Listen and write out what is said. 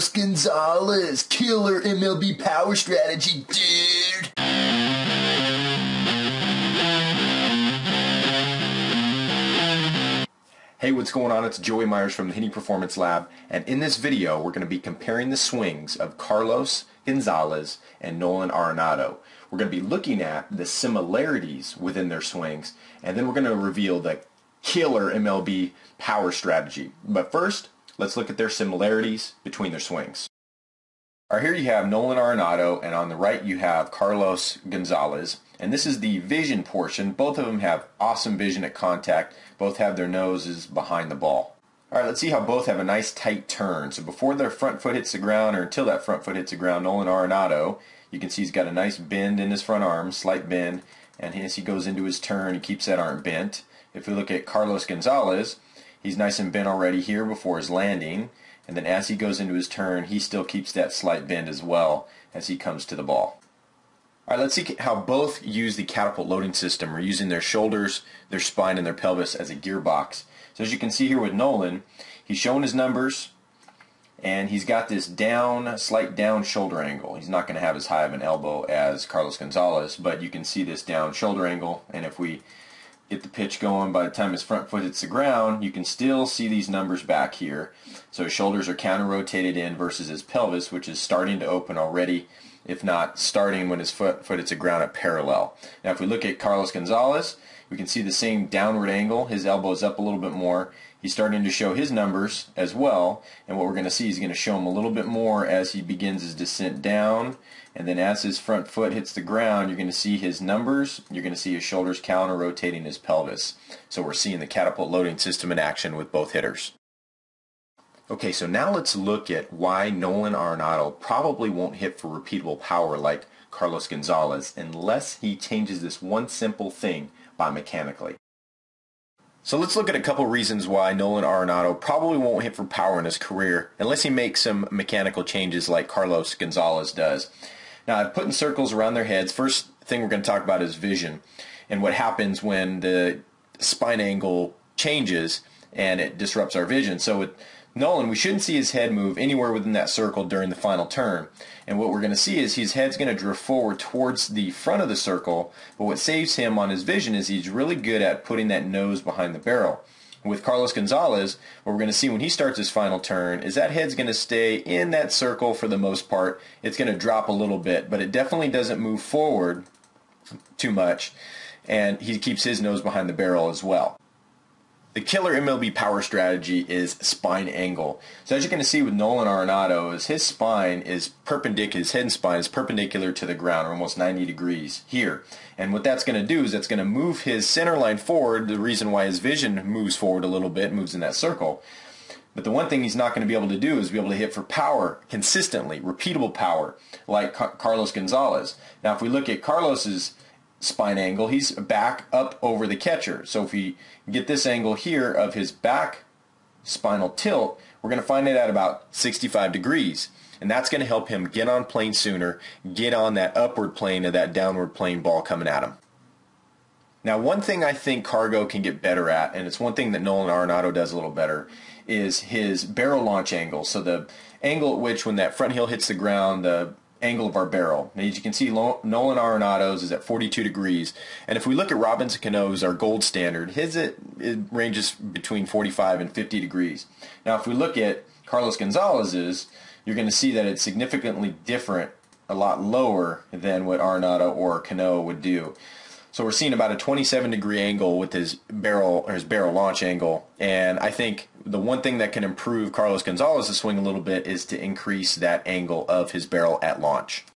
Carlos Gonzalez, killer MLB power strategy, dude. Hey, what's going on? It's Joey Myers from the Hitting Performance Lab, and in this video we're going to be comparing the swings of Carlos Gonzalez and Nolan Arenado. We're going to be looking at the similarities within their swings, and then we're going to reveal the killer MLB power strategy. But first, let's look at their similarities between their swings. All right, here you have Nolan Arenado, and on the right you have Carlos Gonzalez. And this is the vision portion. Both of them have awesome vision at contact. Both have their noses behind the ball. All right, let's see how both have a nice tight turn. So before their front foot hits the ground, or until that front foot hits the ground, Nolan Arenado, you can see he's got a nice bend in his front arm, slight bend, and as he goes into his turn, he keeps that arm bent. If we look at Carlos Gonzalez, he's nice and bent already here before his landing, and then as he goes into his turn, he still keeps that slight bend as well as he comes to the ball. All right, let's see how both use the catapult loading system. We're using their shoulders, their spine, and their pelvis as a gearbox. So as you can see here with Nolan, he's showing his numbers, and he's got this down, slight down shoulder angle. He's not going to have as high of an elbow as Carlos Gonzalez, but you can see this down shoulder angle, and if we get the pitch going, by the time his front foot hits the ground, you can still see these numbers back here. So his shoulders are counter-rotated in versus his pelvis, which is starting to open already, if not starting when his foot hits the ground at parallel. Now if we look at Carlos Gonzalez, we can see the same downward angle. His elbow is up a little bit more. He's starting to show his numbers as well, and what we're going to see is going to show him a little bit more as he begins his descent down, and then as his front foot hits the ground, you're going to see his numbers, you're going to see his shoulders counter-rotating his pelvis. So we're seeing the catapult loading system in action with both hitters. Okay, so now let's look at why Nolan Arenado probably won't hit for repeatable power like Carlos Gonzalez unless he changes this one simple thing biomechanically. So let's look at a couple reasons why Nolan Arenado probably won't hit for power in his career unless he makes some mechanical changes like Carlos Gonzalez does. Now I've put in circles around their heads. First thing we're going to talk about is vision and what happens when the spine angle changes and it disrupts our vision. So with Nolan, we shouldn't see his head move anywhere within that circle during the final turn. And what we're going to see is his head's going to drift forward towards the front of the circle, but what saves him on his vision is he's really good at putting that nose behind the barrel. With Carlos Gonzalez, what we're going to see when he starts his final turn is that head's going to stay in that circle for the most part. It's going to drop a little bit, but it definitely doesn't move forward too much, and he keeps his nose behind the barrel as well. The killer MLB power strategy is spine angle. So as you're going to see with Nolan Arenado, is his spine is perpendicular, his head and spine is perpendicular to the ground, or almost 90 degrees here. And what that's going to do is that's going to move his center line forward, the reason why his vision moves forward a little bit, moves in that circle. But the one thing he's not going to be able to do is be able to hit for power consistently, repeatable power, like Carlos Gonzalez. Now if we look at Carlos's spine angle, he's back up over the catcher. So if we get this angle here of his back spinal tilt, we're going to find it at about 65 degrees. And that's going to help him get on plane sooner, get on that upward plane of that downward plane ball coming at him. Now one thing I think Car-Go can get better at, and it's one thing that Nolan Arenado does a little better, is his barrel launch angle. So the angle at which when that front heel hits the ground, the angle of our barrel. Now, as you can see, Nolan Arenado's is at 42 degrees, and if we look at Robinson Cano's, our gold standard, his it ranges between 45 and 50 degrees. Now if we look at Carlos Gonzalez's, you're going to see that it's significantly different, a lot lower than what Arenado or Cano would do. So we're seeing about a 27 degree angle with his barrel launch angle, and I think the one thing that can improve Carlos Gonzalez's swing a little bit is to increase that angle of his barrel at launch.